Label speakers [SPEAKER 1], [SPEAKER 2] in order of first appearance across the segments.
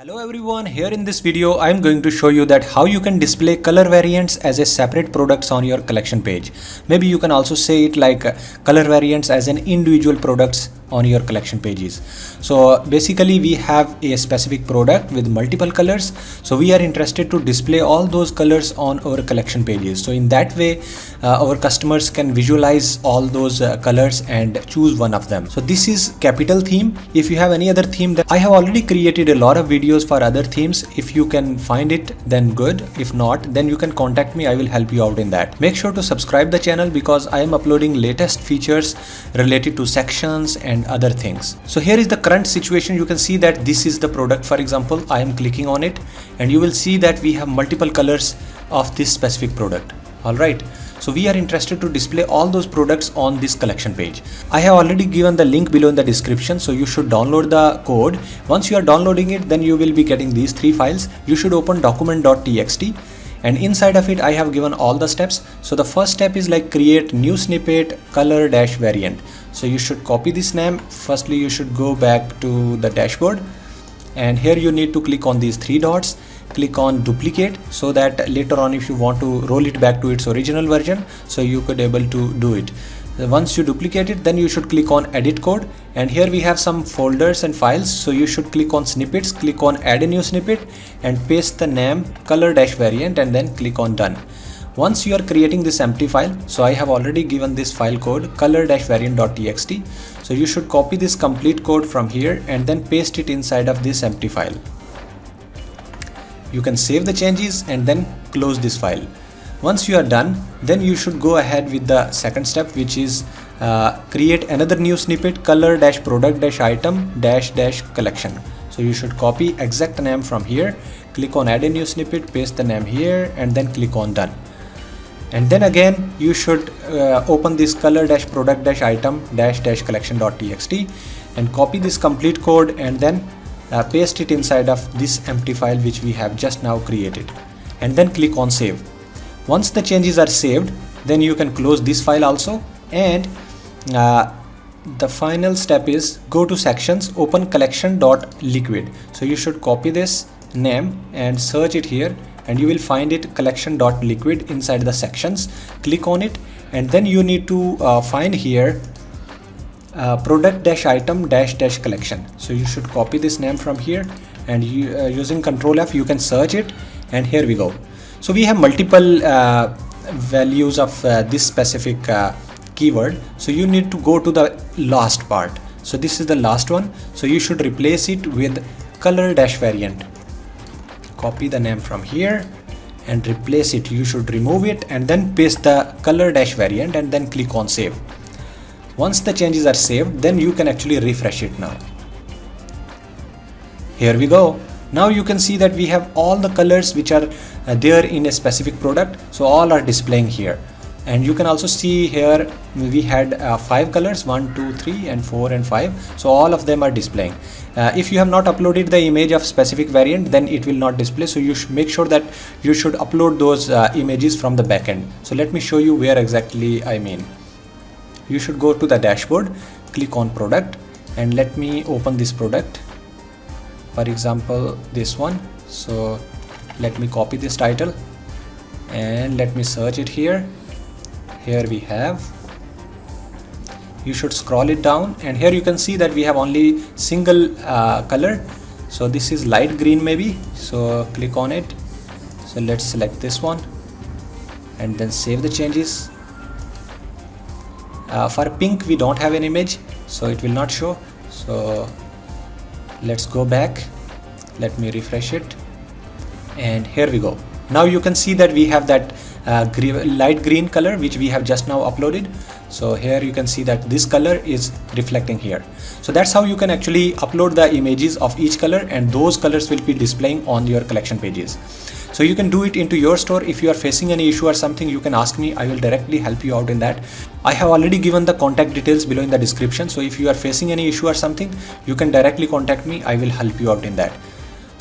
[SPEAKER 1] Hello everyone, here in this video I am going to show you that how you can display color variants as a separate products on your collection page. Maybe you can also say it like color variants as an individual products on your collection pages. So basically we have a specific product with multiple colors, so we are interested to display all those colors on our collection pages. So in that way our customers can visualize all those colors and choose one of them. So this is capital theme. If you have any other theme, that I have already created a lot of videos for other themes. If you can find it, then good. If not, then you can contact me. I will help you out in that. Make sure to subscribe the channel because I am uploading latest features related to sections and other things. So here is the current situation. You can see that this is the product. For example, I am clicking on it and you will see that we have multiple colors of this specific product. All right. So we are interested to display all those products on this collection page. I have already given the link below in the description, so you should download the code. Once you are downloading it, then you will be getting these three files. You should open document.txt and inside of it I have given all the steps. So the first step is like create new snippet color dash variant. So you should copy this name. Firstly you should go back to the dashboard and here you need to click on these three dots. Click on duplicate so that later on if you want to roll it back to its original version, so you could able to do it. Once you duplicate it, then you should click on edit code and here we have some folders and files, so you should click on snippets, click on add a new snippet and paste the name color dash variant and then click on done. Once you are creating this empty file, so I have already given this file code color dash variant.txt, so you should copy this complete code from here and then paste it inside of this empty file. You can save the changes and then close this file. Once you are done, then you should go ahead with the second step, which is create another new snippet color dash product dash item dash dash collection. So you should copy exact name from here, click on add a new snippet, paste the name here and then click on done. And then again you should open this color dash product dash item dash dash collection.txt and copy this complete code and then paste it inside of this empty file which we have just now created and then click on save. Once the changes are saved, then you can close this file also, and the final step is go to sections, open collection.liquid. So you should copy this name and search it here and you will find it collection.liquid inside the sections. Click on it and then you need to find here product dash item dash dash collection. So you should copy this name from here and using Ctrl F you can search it and here we go. So we have multiple values of this specific keyword, so you need to go to the last part. So this is the last one, so you should replace it with color dash variant. Copy the name from here and replace it. You should remove it and then paste the color dash variant and then click on save. Once the changes are saved, then you can actually refresh it now. Here we go. Now you can see that we have all the colors which are there in a specific product. So all are displaying here. And you can also see here we had 5 colors, 1, 2, 3 and 4 and 5. So all of them are displaying. If you have not uploaded the image of specific variant, then it will not display. So you should make sure that you should upload those images from the backend. So let me show you where exactly I mean. You should go to the dashboard, click on product and let me open this product. For example, this one. So let me copy this title and let me search it here. Here we have. You should scroll it down and here you can see that we have only single color. So this is light green maybe. So click on it. So let's select this one and then save the changes. For pink we don't have an image, so it will not show. So let's go back, let me refresh it and here we go. Now you can see that we have that light green color which we have just now uploaded. So here you can see that this color is reflecting here. So that's how you can actually upload the images of each color and those colors will be displaying on your collection pages. So you can do it into your store. If you are facing any issue or something, you can ask me. I will directly help you out in that. I have already given the contact details below in the description. So if you are facing any issue or something, you can directly contact me. I will help you out in that.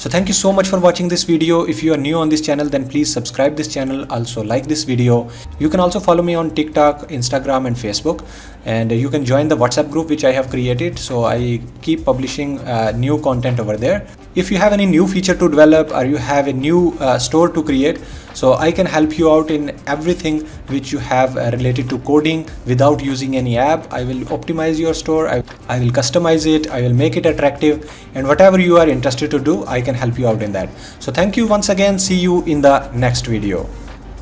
[SPEAKER 1] So thank you so much for watching this video. If you are new on this channel, then please subscribe this channel. Also like this video. You can also follow me on TikTok, Instagram and Facebook, and you can join the WhatsApp group which I have created. So I keep publishing new content over there. If you have any new feature to develop or you have a new store to create, so I can help you out in everything which you have related to coding without using any app. I will optimize your store, I will customize it, I will make it attractive, and whatever you are interested to do, I can help you out in that. So thank you once again. See you in the next video.